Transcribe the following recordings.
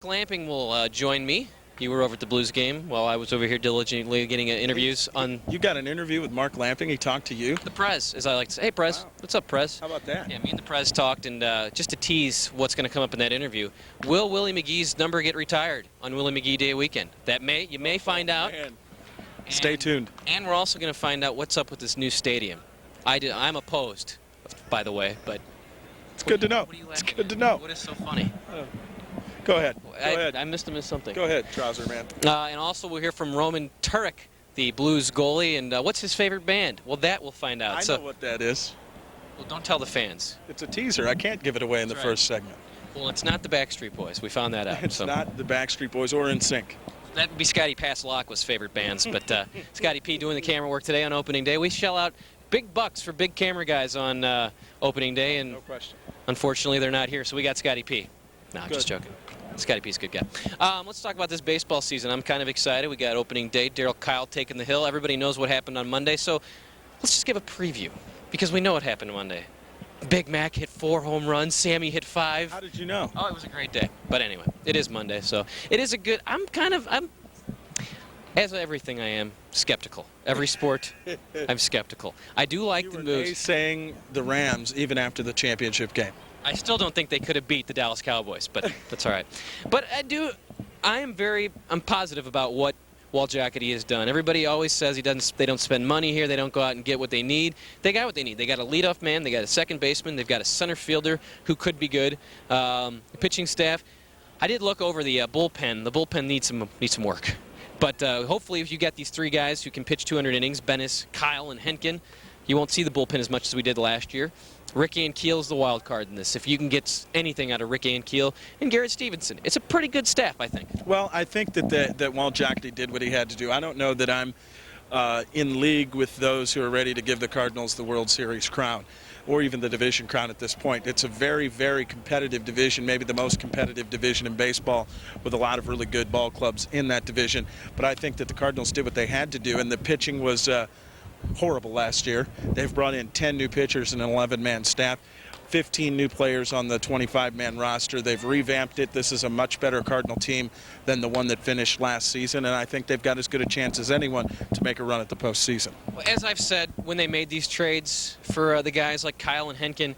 Lamping will join me. You were over at the Blues game while I was over here diligently getting interviews on... You got an interview with Mark Lamping? He talked to you? The Prez, as I like to say. Hey, Prez. Wow. What's up, Prez? How about that? Yeah, me and the Prez talked, and just to tease what's going to come up in that interview, will Willie McGee's number get retired on Willie McGee Day weekend? You may find out. Man. Stay tuned. And we're also going to find out what's up with this new stadium. I'm opposed, by the way, but... It's good to know. It's good to know. What is so funny? Go ahead. Go ahead. I missed something. Go ahead, Trouser Man. And also we'll hear from Roman Turk, the Blues goalie, and what's his favorite band? Well, that we'll find out. I know what that is. Well, don't tell the fans. It's a teaser. I can't give it away in the first segment. Well, it's not the Backstreet Boys. We found that out. It's not the Backstreet Boys or NSYNC. That would be Scotty Paslock's favorite bands, but Scotty P doing the camera work today on opening day. We shell out big bucks for big camera guys on opening day, and no question. Unfortunately they're not here, so we got Scotty P. No, I'm just joking. Scotty P's a good guy. Let's talk about this baseball season. I'm kind of excited. We got opening day. Darryl Kyle taking the hill. Everybody knows what happened on Monday, so let's just give a preview because we know what happened Monday. Big Mac hit 4 home runs. Sammy hit 5. How did you know? Oh, it was a great day. But anyway, it is Monday, so it is a good. I'm as everything I am skeptical. Every sport, I'm skeptical. I do like the moves. Saying the Rams even after the championship game. I still don't think they could have beat the Dallas Cowboys, but that's all right. But I'm positive about what Walt Jocketty has done. Everybody always says they don't spend money here, they don't go out and get what they need. They got what they need. They got a leadoff man, they got a second baseman, they've got a center fielder who could be good. The pitching staff. I did look over the bullpen. The bullpen needs some work. But hopefully if you got these 3 guys who can pitch 200 innings, Bennis, Kyle, and Henkin, you won't see the bullpen as much as we did last year. Ricky Ankiel's the wild card in this. If you can get anything out of Ricky Ankiel and Garrett Stevenson, it's a pretty good staff, I think. Well, I think that Walt Jocketty did what he had to do. I don't know that I'm in league with those who are ready to give the Cardinals the World Series crown or even the division crown at this point. It's a very, very competitive division, maybe the most competitive division in baseball with a lot of really good ball clubs in that division. But I think that the Cardinals did what they had to do, and the pitching was horrible last year. They've brought in 10 new pitchers and an 11-man staff, 15 new players on the 25-man roster. They've revamped it. This is a much better Cardinal team than the one that finished last season, and I think they've got as good a chance as anyone to make a run at the postseason. Well, as I've said, when they made these trades for the guys like Kyle and Henkin,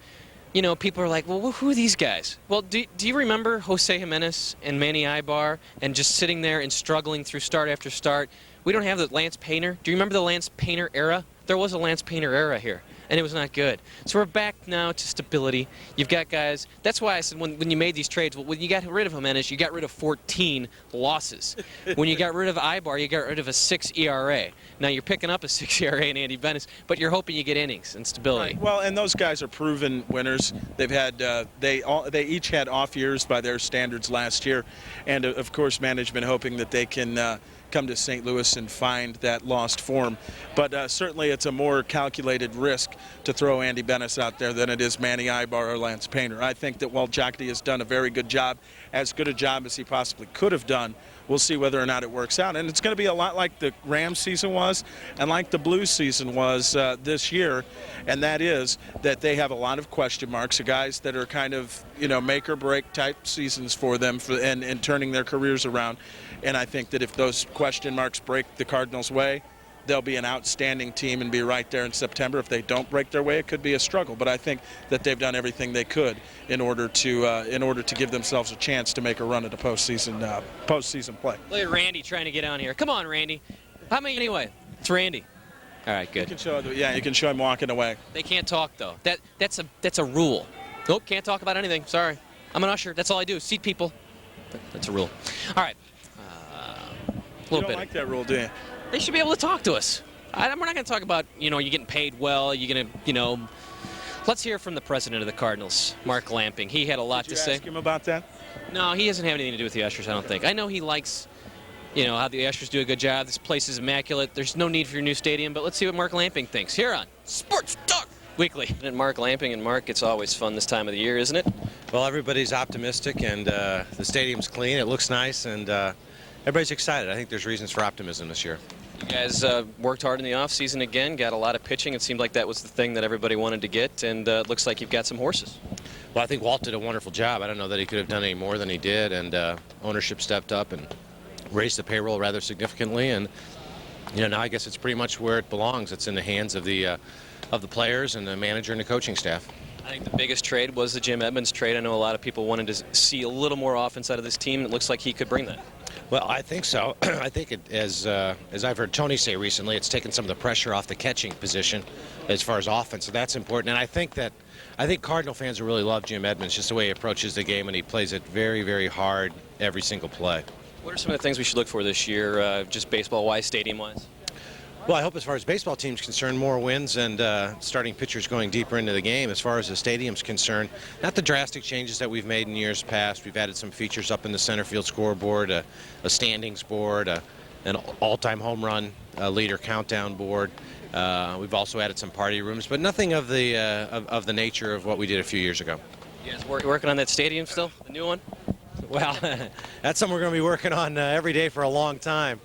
you know, people are like, well, who are these guys? Well, do you remember Jose Jimenez and Manny Ibar and just sitting there and struggling through start after start? We don't have the Lance Painter. Do you remember the Lance Painter era? There was a Lance Painter era here, and it was not good. So we're back now to stability. You've got guys. That's why I said when you made these trades, when you got rid of Jimenez, you got rid of 14 losses. When you got rid of Ibar, you got rid of a 6 ERA. Now you're picking up a 6 ERA in Andy Bennis, but you're hoping you get innings and stability. Right. Well, and those guys are proven winners. They've had they each had off years by their standards last year, and of course management hoping that they can come to St. Louis and find that lost form. But certainly it's a more calculated risk to throw Andy Bennis out there than it is Manny Ibar or Lance Painter. I think that Walt Jocketty has done a very good job, as good a job as he possibly could have done. We'll see whether or not it works out. And it's going to be a lot like the Rams season was and like the Blues season was this year, and that is that they have a lot of question marks, the guys that are kind of, you know, make or break type seasons for them and turning their careers around. And I think that if those question marks break the Cardinals' way, they'll be an outstanding team and be right there in September. If they don't break their way, it could be a struggle. But I think that they've done everything they could in order to give themselves a chance to make a run at a postseason play. Look at Randy trying to get on here. Come on, Randy. How many anyway? It's Randy. All right, good. You can show him walking away. They can't talk though. That's a rule. Nope, can't talk about anything. Sorry, I'm an usher. That's all I do. Seat people. That's a rule. All right. You don't like that rule, do you? They should be able to talk to us. We're not going to talk about, you know, you're getting paid well. You're going to, you know. Let's hear from the president of the Cardinals, Mark Lamping. He had a lot to say. Did you ask him about that? No, he doesn't have anything to do with the Ushers, I don't think. I know he likes, you know, how the Ushers do a good job. This place is immaculate. There's no need for your new stadium, but let's see what Mark Lamping thinks. Here on Sports Talk Weekly. And Mark Lamping, and Mark, it's always fun this time of the year, isn't it? Well, everybody's optimistic, and the stadium's clean. It looks nice, and everybody's excited. I think there's reasons for optimism this year. You guys worked hard in the offseason again, got a lot of pitching. It seemed like that was the thing that everybody wanted to get, and it looks like you've got some horses. Well, I think Walt did a wonderful job. I don't know that he could have done any more than he did, and ownership stepped up and raised the payroll rather significantly. And now I guess it's pretty much where it belongs. It's in the hands of the players and the manager and the coaching staff. I think the biggest trade was the Jim Edmonds trade. I know a lot of people wanted to see a little more offense out of this team. It looks like he could bring that. Well, I think so. I think as I've heard Tony say recently, it's taken some of the pressure off the catching position as far as offense. So that's important. And I think Cardinal fans will really love Jim Edmonds, just the way he approaches the game, and he plays it very, very hard every single play. What are some of the things we should look for this year, just baseball-wise, stadium-wise? Well, I hope as far as baseball team's concerned, more wins and starting pitchers going deeper into the game. As far as the stadium's concerned, not the drastic changes that we've made in years past. We've added some features up in the center field scoreboard, a standings board, an all-time home run leader countdown board. We've also added some party rooms, but nothing of the nature of what we did a few years ago. You guys working on that stadium still, the new one? Well, that's something we're going to be working on every day for a long time.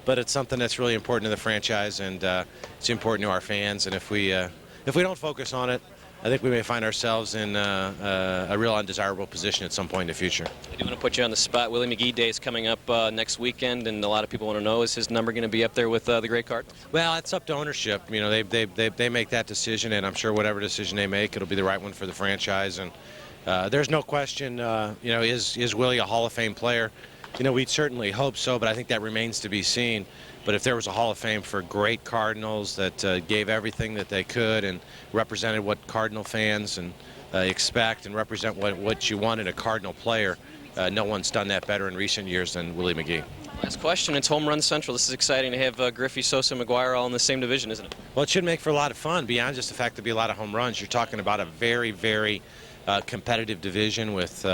But it's something that's really important to the franchise, and it's important to our fans. And if we don't focus on it, I think we may find ourselves in a real undesirable position at some point in the future. I do want to put you on the spot. Willie McGee Day is coming up next weekend, and a lot of people want to know, is his number going to be up there with the great Cardinals? Well, it's up to ownership. They make that decision, and I'm sure whatever decision they make, it'll be the right one for the franchise. And there's no question. Is Willie a Hall of Fame player? We'd certainly hope so, but I think that remains to be seen. But if there was a Hall of Fame for great Cardinals that gave everything that they could and represented what Cardinal fans and expect and represent what you want in a Cardinal player, no one's done that better in recent years than Willie McGee. Last question. It's home run central. This is exciting to have Griffey, Sosa, McGuire all in the same division, isn't it? Well, it should make for a lot of fun. Beyond just the fact to be a lot of home runs, you're talking about a very, very competitive division with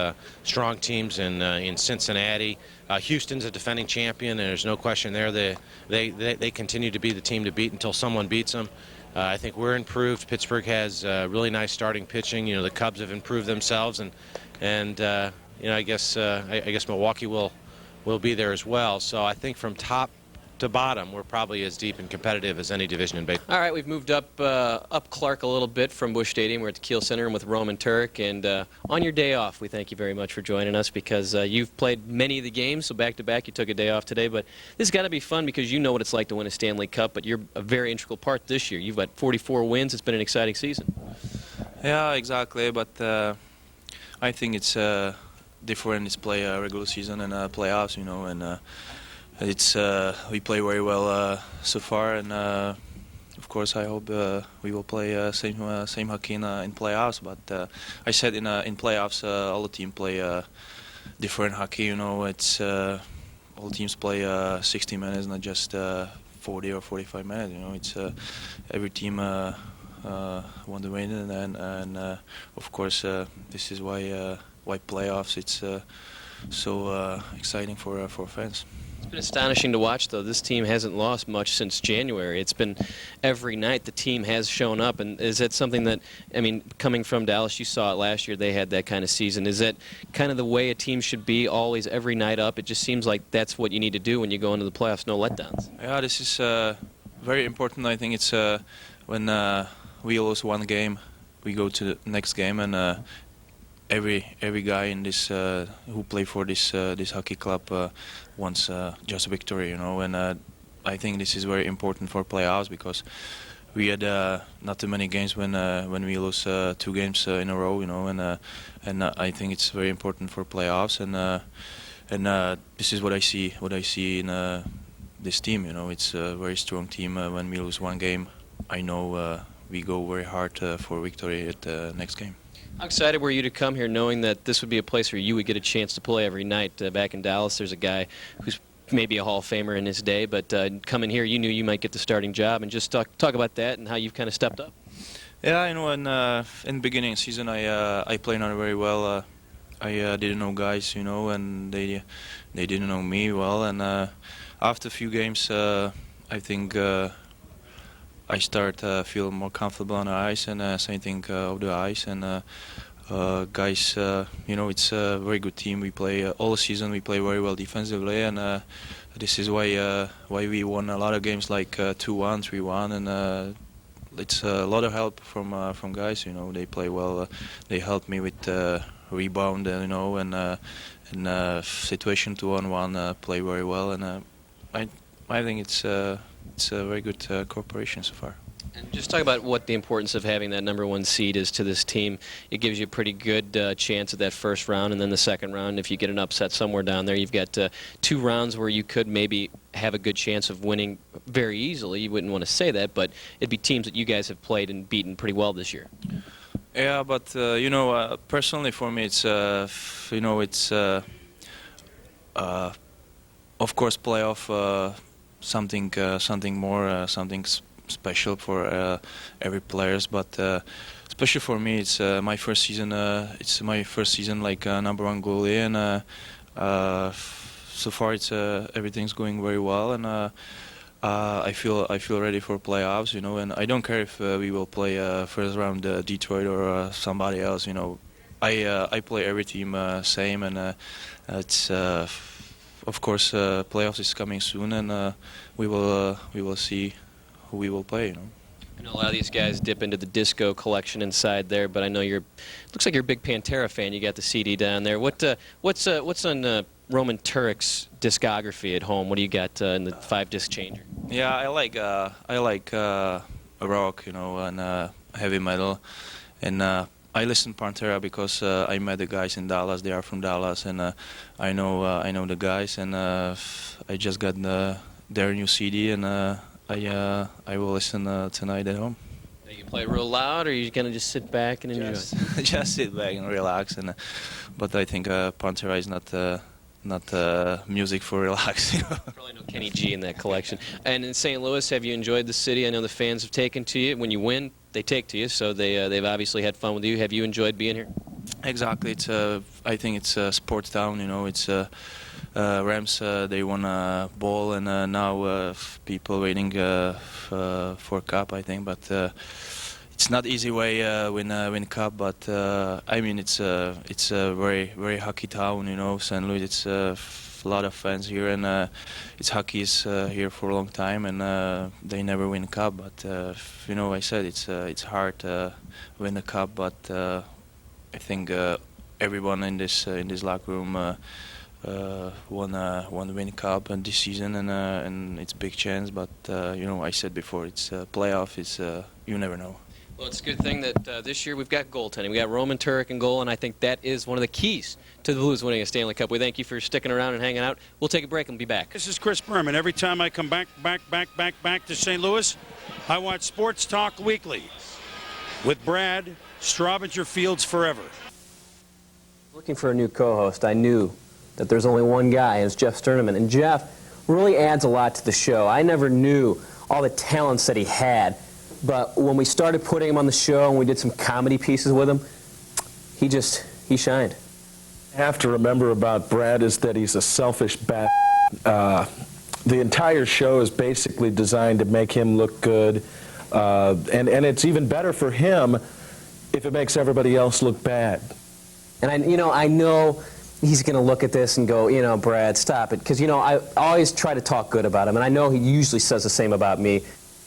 strong teams in Cincinnati. Houston's a defending champion, and there's no question there. They continue to be the team to beat until someone beats them. I think we're improved. Pittsburgh has really nice starting pitching. The Cubs have improved themselves, and I guess Milwaukee will be there as well. So I think from top to bottom, we're probably as deep and competitive as any division in baseball. All right, we've moved up Clark a little bit from Busch Stadium. We're at the Kiel Center Room with Roman Turk, and on your day off, we thank you very much for joining us because you've played many of the games, so back-to-back, you took a day off today, but this has got to be fun because you know what it's like to win a Stanley Cup, but you're a very integral part this year. You've got 44 wins. It's been an exciting season. Yeah, exactly, but I think it's different. It's play regular season and playoffs, and it's we play very well so far, and of course I hope we will play same hockey in playoffs. But I said in playoffs all the team play different hockey. It's all teams play 60 minutes, not just 40 or 45 minutes. It's every team want to win, and of course this is why playoffs it's so exciting for fans. It's been astonishing to watch, though. This team hasn't lost much since January. It's been every night the team has shown up. And is that something that, coming from Dallas, you saw it last year, they had that kind of season. Is that kind of the way a team should be, always every night up? It just seems like that's what you need to do when you go into the playoffs, no letdowns. Yeah, this is very important. I think it's when we lose one game, we go to the next game, and every guy in this who play for this hockey club wants just a victory, and I think this is very important for playoffs because we had not too many games when we lose 2 games in a row, and I think it's very important for playoffs, and this is what I see in this team. It's a very strong team. When we lose one game, I know we go very hard for victory at the next game. How excited were you to come here knowing that this would be a place where you would get a chance to play every night? Back in Dallas, there's a guy who's maybe a Hall of Famer in his day, but coming here, you knew you might get the starting job, and just talk about that and how you've kind of stepped up. Yeah, in the beginning of the season, I played not very well. I didn't know guys, and they didn't know me well, and after a few games, I think I start feel more comfortable on the ice, and same thing off the ice, and guys, it's a very good team. We play all season. We play very well defensively, and this is why we won a lot of games like 2-1, 3-1, and it's a lot of help from guys. You know, they play well. They help me with rebound, you know, and in situation 2-on-1 play very well. And I think it's a very good cooperation so far. And just talk about what the importance of having that #1 seed is to this team. It gives you a pretty good chance at that first round, and then the second round, if you get an upset somewhere down there, you've got 2 rounds where you could maybe have a good chance of winning very easily. You wouldn't want to say that, but it'd be teams that you guys have played and beaten pretty well this year. Yeah, but you know, personally for me, it's you know, it's of course playoff something more something special for every players, but especially for me, it's my first season. It's my first season like #1 goalie, and so far it's everything's going very well, and I feel ready for playoffs. You know, and I don't care if we will play first round Detroit or somebody else. You know, I play every team same, and it's of course playoffs is coming soon, and we will see who we will play, you know. I know a lot of these guys dip into the disco collection inside there, but I know looks like you're a big Pantera fan. You got the CD down there. What's on Roman Turk's discography at home? What do you got in the 5-disc changer? Yeah, I like rock, you know, and heavy metal, and I listen Pantera because I met the guys in Dallas. They are from Dallas, and I know the guys, and I just got their new CD, and I will listen tonight at home. Are you play real loud, or are you gonna just sit back and enjoy? Just sit back and relax. And but I think Pantera is not music for relaxing. Probably no Kenny G in that collection. And in St. Louis, have you enjoyed the city? I know the fans have taken to you. When you win, they take to you. So they've obviously had fun with you. Have you enjoyed being here? Exactly. It's I think it's a sports town. You know, it's. Rams, they won a ball, and now people waiting for cup, I think. But it's not easy way win cup. But I mean, it's a very hockey town, you know. St. Louis, it's a lot of fans here, and it's hockey is here for a long time, and they never win cup. But you know, I said it's hard to win the cup, but I think everyone in this locker room. Won win cup and this season, and it's a big chance. But you know, I said before, it's playoff. It's you never know. Well, it's a good thing that this year we've got goaltending. We got Roman Turk in goal, and I think that is one of the keys to the Blues winning a Stanley Cup. We thank you for sticking around and hanging out. We'll take a break and be back. This is Chris Berman. Every time I come back to St. Louis, I watch Sports Talk Weekly with Brad Straubinger Fields Forever. Looking for a new co-host, I knew that there's only one guy, and it's Jeff Sterneman. And Jeff really adds a lot to the show. I never knew all the talents that he had, but when we started putting him on the show and we did some comedy pieces with him, he shined. I have to remember about Brad is that he's a selfish bat. The entire show is basically designed to make him look good, and it's even better for him if it makes everybody else look bad. And I know he's going to look at this and go, Brad, stop it. Because, I always try to talk good about him, and I know he usually says the same about me.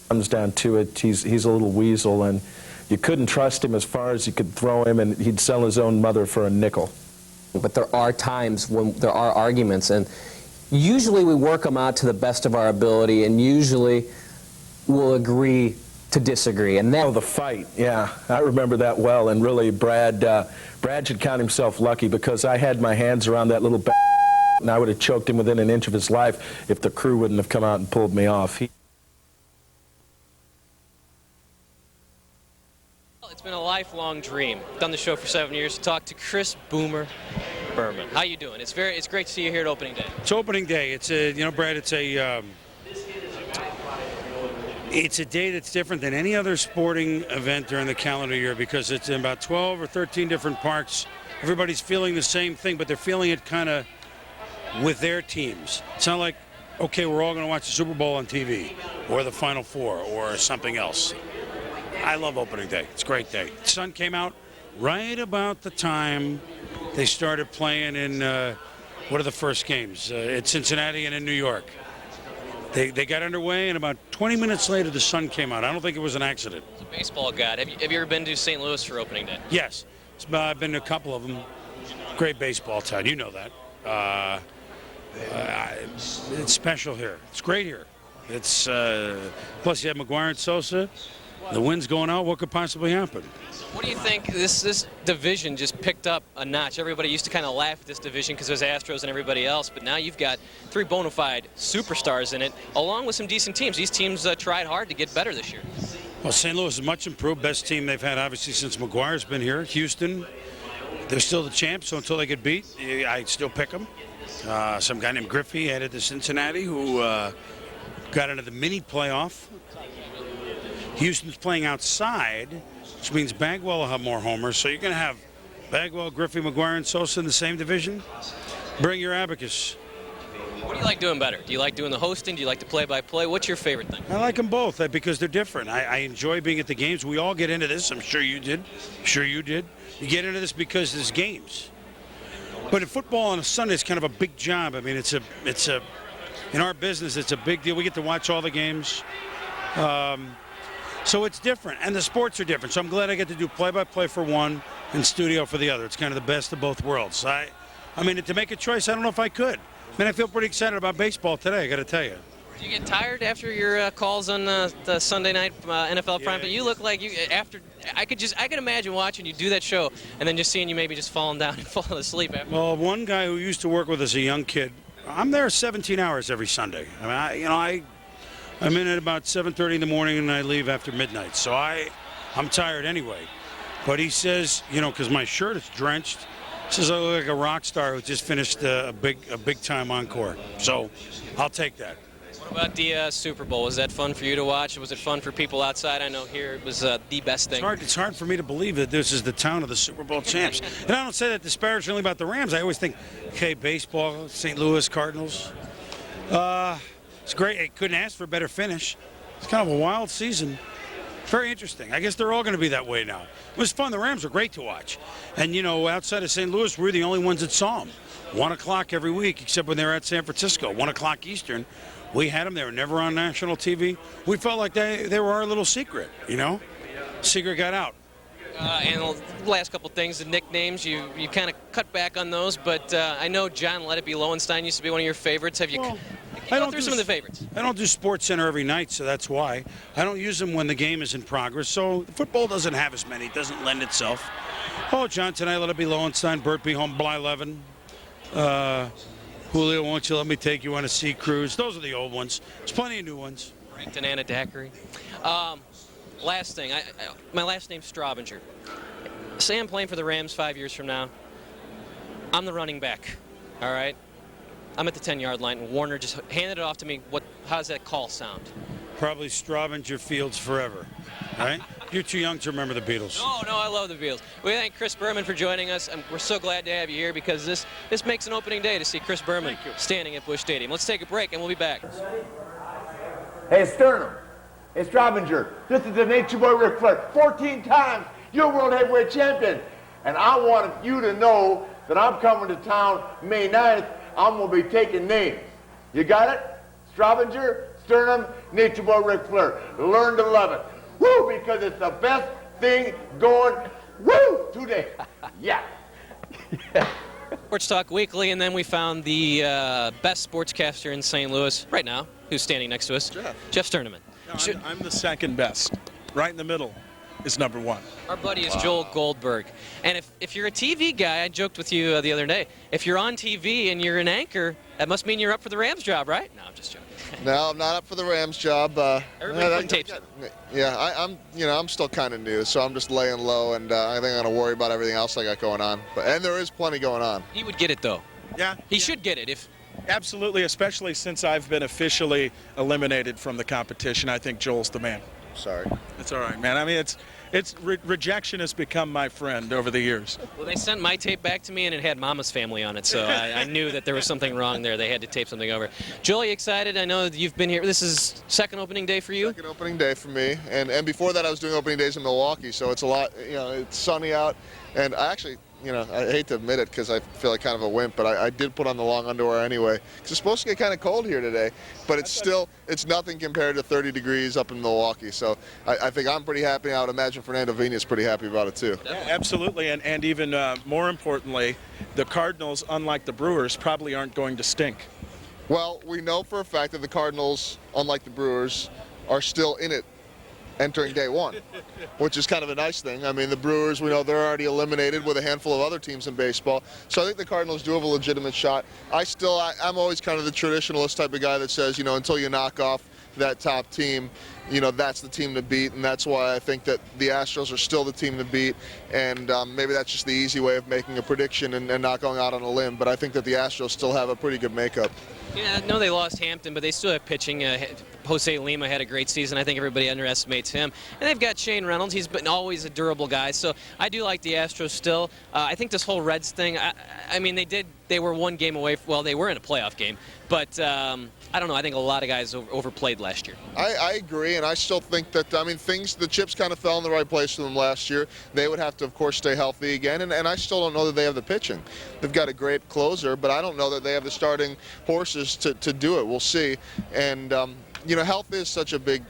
Comes down to it, he's a little weasel, and you couldn't trust him as far as you could throw him, and he'd sell his own mother for a nickel. But there are times when there are arguments, and usually we work them out to the best of our ability, and usually we'll agree to disagree. And then the fight, yeah, I remember that well. And really, Brad should count himself lucky, because I had my hands around that little and I would have choked him within an inch of his life if the crew wouldn't have come out and pulled me off. It's been a lifelong dream. Done the show for 7 years. Talked to Chris Boomer Berman. How you doing? It's great to see you here at opening day. It's opening day. It's Brad. It's a day that's different than any other sporting event during the calendar year, because it's in about 12 or 13 different parks. Everybody's feeling the same thing, but they're feeling it kind of with their teams. It's not like, okay, we're all going to watch the Super Bowl on TV or the Final Four or something else. I love opening day. It's a great day. The sun came out right about the time they started playing in, what are the first games? At Cincinnati and in New York. They got underway, and about 20 minutes later, the sun came out. I don't think it was an accident. As a baseball god, have you ever been to St. Louis for opening day? Yes. I've been to a couple of them. Great baseball town. You know that. It's special here. It's great here. It's plus you have McGuire and Sosa. The wind's going out. What could possibly happen? What do you think this division just picked up a notch? Everybody used to kind of laugh at this division because there's Astros and everybody else, but now you've got 3 bona fide superstars in it, along with some decent teams. These teams tried hard to get better this year. Well, St. Louis is much improved. Best team they've had, obviously, since McGuire's been here. Houston, they're still the champs, so until they get beat, I still pick them. Some guy named Griffey headed to Cincinnati who got into the mini playoff. Houston's playing outside, which means Bagwell will have more homers. So you're going to have Bagwell, Griffey, McGuire, and Sosa in the same division. Bring your abacus. What do you like doing better? Do you like doing the hosting? Do you like the play-by-play? What's your favorite thing? I like them both because they're different. I enjoy being at the games. We all get into this. I'm sure you did. I'm sure you did. You get into this because there's games. But in football on a Sunday, it's kind of a big job. I mean, it's a in our business, it's a big deal. We get to watch all the games. So it's different, and the sports are different. So I'm glad I get to do play-by-play for one and studio for the other. It's kind of the best of both worlds. I mean, to make a choice, I don't know if I could. I mean, I feel pretty excited about baseball today, I got to tell you. Do you get tired after your calls on the Sunday night NFL prime? But you look like you after. I could imagine watching you do that show and then just seeing you maybe just falling down and falling asleep after. Well, one guy who used to work with us as a young kid, I'm there 17 hours every Sunday. I mean, I'm in at about 7:30 in the morning and I leave after midnight. So I'm tired anyway. But he says, because my shirt is drenched, he says I look like a rock star who just finished a big time encore. So I'll take that. What about the Super Bowl? Was that fun for you to watch? Was it fun for people outside? I know here it was the best thing. It's hard for me to believe that this is the town of the Super Bowl champs. And I don't say that disparagingly about the Rams. I always think, okay, baseball, St. Louis Cardinals. It's great. It couldn't ask for a better finish. It's kind of a wild season. Very interesting. I guess they're all going to be that way now. It was fun. The Rams were great to watch. And, outside of St. Louis, we're the only ones that saw them. 1 o'clock every week, except when they were at San Francisco. 1 o'clock Eastern. We had them. They were never on national TV. We felt like they were our little secret, Secret got out. And the last couple things, the nicknames, you kind of cut back on those, but I know John Let It Be Lowenstein used to be one of your favorites. Have you go through some of the favorites? I don't do Sports Center every night, so that's why. I don't use them when the game is in progress, so football doesn't have as many. It doesn't lend itself. Oh, John, tonight Let It Be Lowenstein, Burt Be Home, Bly Levin. Julio, won't you let me take you on a sea cruise? Those are the old ones. There's plenty of new ones. Ranked Anna Daiquiri. Last thing, my last name's Straubinger. Say I'm playing for the Rams 5 years from now. I'm the running back, all right? I'm at the 10-yard line, and Warner just handed it off to me. How does that call sound? Probably Straubinger Fields forever, right? You're too young to remember the Beatles. No, I love the Beatles. We thank Chris Berman for joining us. We're so glad to have you here because this makes an opening day to see Chris Berman standing at Busch Stadium. Let's take a break, and we'll be back. Hey, Sternum. Hey, Straubinger. This is the Nature Boy Ric Flair. 14 times you're world heavyweight champion. And I wanted you to know that I'm coming to town May 9th. I'm going to be taking names. You got it? Straubinger, Sternum, Nature Boy Ric Flair. Learn to love it. Woo, because it's the best thing going, woo, today. Yeah. Sports Talk Weekly, and then we found the best sportscaster in St. Louis right now, who's standing next to us, Jeff Sternman. No, I'm the second best. Right in the middle is number one. Our buddy is Joel Goldberg. And if you're a TV guy, I joked with you the other day, if you're on TV and you're an anchor, that must mean you're up for the Rams job, right? No, I'm just joking. No, I'm not up for the Rams job. Everybody putting tapes. Yeah, I'm still kind of new, so I'm just laying low, and I think I'm gonna worry about everything else I got going on. And there is plenty going on. He would get it though. Yeah. He should get it if. Absolutely, especially since I've been officially eliminated from the competition. I think Joel's the man. Sorry. It's all right, man. I mean, rejection has become my friend over the years. Well, they sent my tape back to me, and it had Mama's Family on it, so I knew that there was something wrong there. They had to tape something over. Joel, you excited? I know that you've been here. This is second opening day for you? Second opening day for me, and before that I was doing opening days in Milwaukee, so it's a lot, it's sunny out, and I actually I hate to admit it because I feel like kind of a wimp, but I did put on the long underwear anyway. It's supposed to get kind of cold here today, but it's nothing compared to 30 degrees up in Milwaukee. So I think I'm pretty happy. I would imagine Fernando Vina is pretty happy about it too. Yeah, absolutely, and even more importantly, the Cardinals, unlike the Brewers, probably aren't going to stink. Well, we know for a fact that the Cardinals, unlike the Brewers, are still in it entering day one, which is kind of a nice thing. I mean, the Brewers, we know they're already eliminated with a handful of other teams in baseball. So I think the Cardinals do have a legitimate shot. I'm always kind of the traditionalist type of guy that says, until you knock off that top team, that's the team to beat, and that's why I think that the Astros are still the team to beat, and maybe that's just the easy way of making a prediction and not going out on a limb, but I think that the Astros still have a pretty good makeup. Yeah, no, they lost Hampton, but they still have pitching. Jose Lima had a great season. I think everybody underestimates him. And they've got Shane Reynolds. He's been always a durable guy. So I do like the Astros still. I think this whole Reds thing, I mean, they were one game away. Well, they were in a playoff game. But I don't know. I think a lot of guys overplayed last year. I agree, and I still think that, the chips kind of fell in the right place for them last year. They would have to, of course, stay healthy again, and I still don't know that they have the pitching. They've got a great closer, but I don't know that they have the starting horses to do it. We'll see. And, health is such a big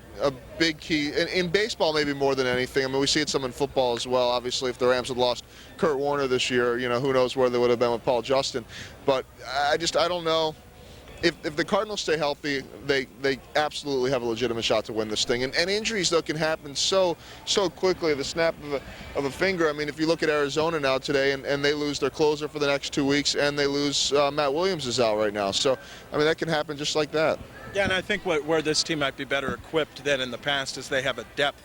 key. In baseball, maybe more than anything. I mean, we see it some in football as well. Obviously, if the Rams had lost Kurt Warner this year, who knows where they would have been with Paul Justin. But I don't know. If the Cardinals stay healthy, they absolutely have a legitimate shot to win this thing. And injuries, though, can happen so quickly, the snap of a finger. I mean, if you look at Arizona now today, and they lose their closer for the next 2 weeks, and they lose Matt Williams is out right now. So, I mean, that can happen just like that. Yeah, and I think where this team might be better equipped than in the past is they have a depth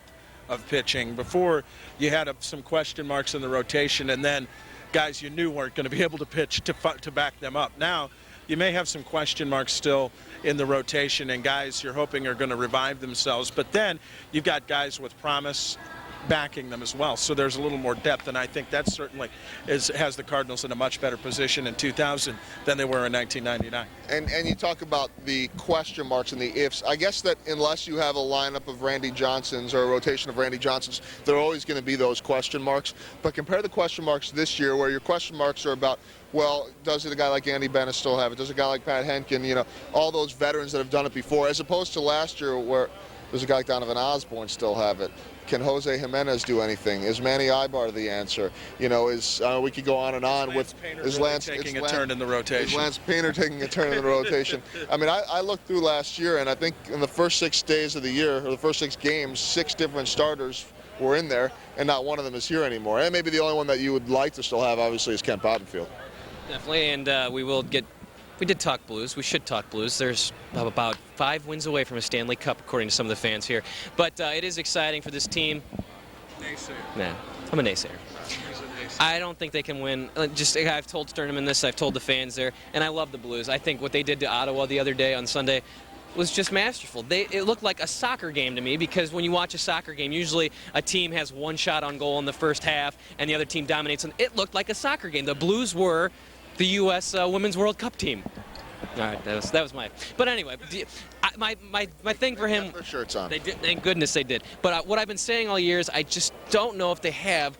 of pitching. Before, you had some question marks in the rotation, and then guys you knew weren't going to be able to pitch to back them up. Now, you may have some question marks still in the rotation and guys you're hoping are going to revive themselves, but then you've got guys with promise backing them as well. So there's a little more depth, and I think that certainly has the Cardinals in a much better position in 2000 than they were in 1999. And you talk about the question marks and the ifs. I guess that unless you have a lineup of Randy Johnsons or a rotation of Randy Johnsons, there are always going to be those question marks. But compare the question marks this year, where your question marks are about, well, does a guy like Andy Bennett still have it? Does a guy like Pat Henkin, all those veterans that have done it before, as opposed to last year where does a guy like Donovan Osborne still have it? Can Jose Jimenez do anything? Is Manny Ibar the answer? We could go on and on with Lance taking a turn in the rotation? Is Lance Painter taking a turn in the rotation? I mean, I looked through last year, and I think in the first 6 days of the year, or the first 6 games, 6 different starters were in there, and not one of them is here anymore. And maybe the only one that you would like to still have, obviously, is Kent Pottenfield. Definitely, and we did talk Blues. We should talk Blues. There's about 5 wins away from a Stanley Cup, according to some of the fans here. But it is exciting for this team. Naysayer. Nah, I'm a naysayer. I don't think they can win. I've told Sternman this. I've told the fans there, and I love the Blues. I think what they did to Ottawa the other day on Sunday was just masterful. It looked like a soccer game to me, because when you watch a soccer game, usually a team has 1 shot on goal in the first half, and the other team dominates. And it looked like a soccer game. The Blues were the U.S. Women's World Cup team. All right, that was my. But anyway, my thing for him. Their shirts on. They did. Thank goodness they did. But what I've been saying all year is I just don't know if they have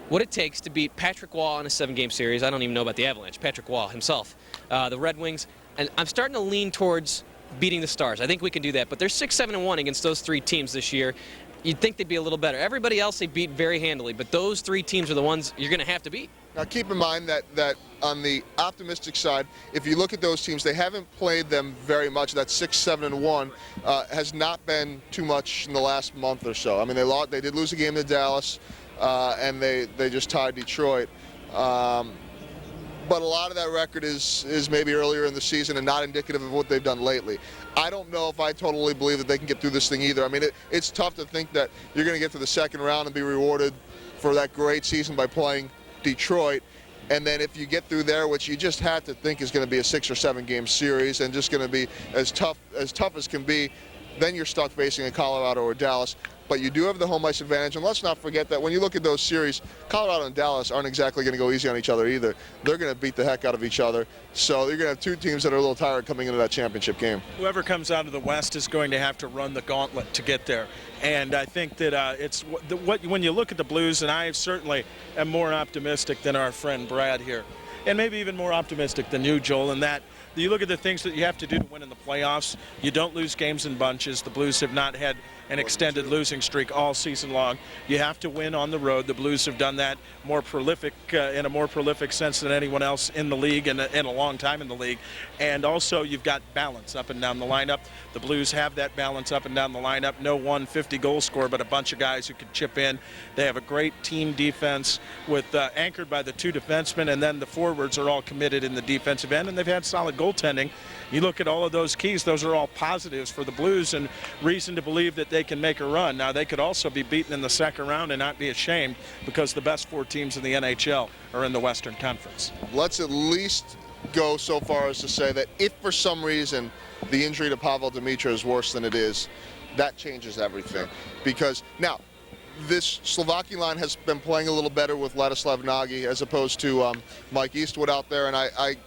what it takes to beat Patrick Waugh in a 7-game series. I don't even know about the Avalanche. Patrick Waugh himself, the Red Wings, and I'm starting to lean towards beating the Stars. I think we can do that. But they're 6-7-1 against those 3 teams this year. You'd think they'd be a little better. Everybody else they beat very handily, but those 3 teams are the ones you're going to have to beat. Now, keep in mind that on the optimistic side, if you look at those teams, they haven't played them very much. That 6-7-1 has not been too much in the last month or so. I mean, they did lose a game to Dallas, and they just tied Detroit. But a lot of that record is maybe earlier in the season and not indicative of what they've done lately. I don't know if I totally believe that they can get through this thing either. I mean, it's tough to think that you're going to get to the second round and be rewarded for that great season by playing Detroit, and then if you get through there, which you just have to think is going to be a 6 or 7 game series and just going to be as tough as can be, then you're stuck facing a Colorado or Dallas. but you do have the home ice advantage. And let's not forget that when you look at those series, Colorado and Dallas aren't exactly going to go easy on each other either. They're going to beat the heck out of each other. So you're going to have two teams that are a little tired coming into that championship game. Whoever comes out of the West is going to have to run the gauntlet to get there. And I think that when you look at the Blues, and I certainly am more optimistic than our friend Brad here, and maybe even more optimistic than you, Joel, in that you look at the things that you have to do to win in the playoffs. You don't lose games in bunches. The Blues have not had an extended losing streak all season long. You have to win on the road. The Blues have done that more prolific in a more prolific sense than anyone else in the league and in a long time in the league. And also you've got balance up and down the lineup. The Blues have that balance up and down the lineup. No 150 goal scorer, but a bunch of guys who can chip in. They have a great team defense with anchored by the two defensemen, and then the forwards are all committed in the defensive end, and they've had solid goaltending. You look at all of those keys, those are all positives for the Blues and reason to believe that they can make a run. Now, they could also be beaten in the second round and not be ashamed because the best four teams in the NHL are in the Western Conference. Let's at least go so far as to say that if for some reason the injury to Pavel Demitra is worse than it is, that changes everything. Because now, this Slovakian line has been playing a little better with Ladislav Nagy as opposed to Mike Eastwood out there, and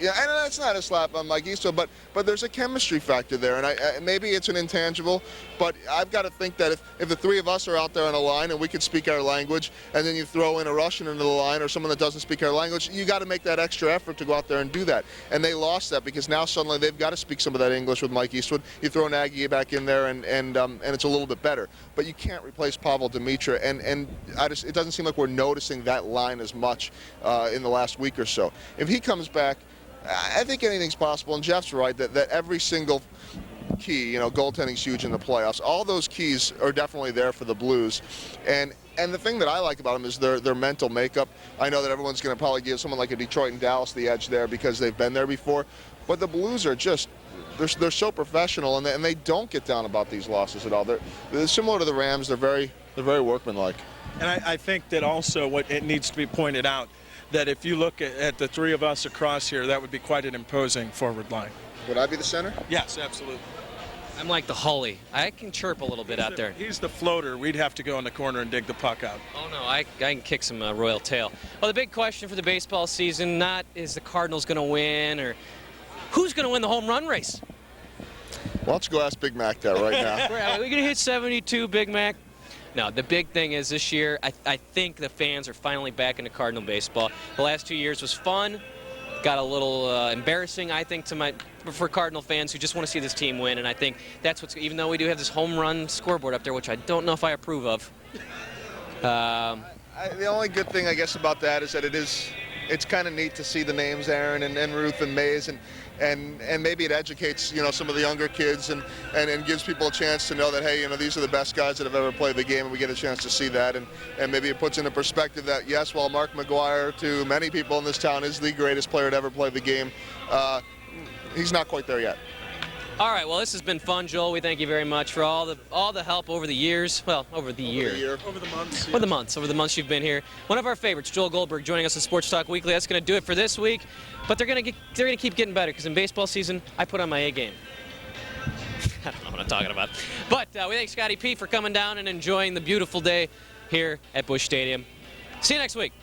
yeah, and that's not a slap on Mike Eastwood, but there's a chemistry factor there, and maybe it's an intangible, but I've got to think that if the three of us are out there on a line and we can speak our language, and then you throw in a Russian into the line or someone that doesn't speak our language, you got to make that extra effort to go out there and do that. And they lost that because now suddenly they've got to speak some of that English with Mike Eastwood. You throw Nagy back in there, and it's a little bit better. But you can't replace Pavel Demitra, and it doesn't seem like we're noticing that line as much in the last week or so. If he comes back, I think anything's possible, and Jeff's right that every single key, goaltending's huge in the playoffs. All those keys are definitely there for the Blues, and the thing that I like about them is their mental makeup. I know that everyone's going to probably give someone like a Detroit and Dallas the edge there because they've been there before, but the Blues are just they're so professional, and they don't get down about these losses at all. They're similar to the Rams. They're very workmanlike. And I think that also what it needs to be pointed out, that if you look at the three of us across here, that would be quite an imposing forward line. Would I be the center? Yes, absolutely. I'm like the Hully. I can chirp a little bit out there. He's the floater. We'd have to go in the corner and dig the puck out. Oh, no, I can kick some royal tail. Well, the big question for the baseball season, not is the Cardinals going to win or who's going to win the home run race? Well, let's go ask Big Mac that right now. Are we going to hit 72, Big Mac? No, the big thing is this year, I think the fans are finally back into Cardinal baseball. The last 2 years was fun, got a little embarrassing, I think, for Cardinal fans who just want to see this team win. And I think that's what's, even though we do have this home run scoreboard up there, which I don't know if I approve of. The only good thing, I guess, about that is that it's kind of neat to see the names Aaron and Ruth and Mays, and maybe it educates some of the younger kids and gives people a chance to know that, hey, these are the best guys that have ever played the game, and we get a chance to see that, and maybe it puts into perspective that yes, while Mark McGwire to many people in this town is the greatest player to ever play the game, he's not quite there yet. All right, well, this has been fun, Joel. We thank you very much for all the help over the years. Well, over the months. Yeah. Over the months you've been here. One of our favorites, Joel Goldberg, joining us on Sports Talk Weekly. That's going to do it for this week. But they're going to keep getting better because in baseball season, I put on my A game. I don't know what I'm talking about. But we thank Scotty P for coming down and enjoying the beautiful day here at Busch Stadium. See you next week.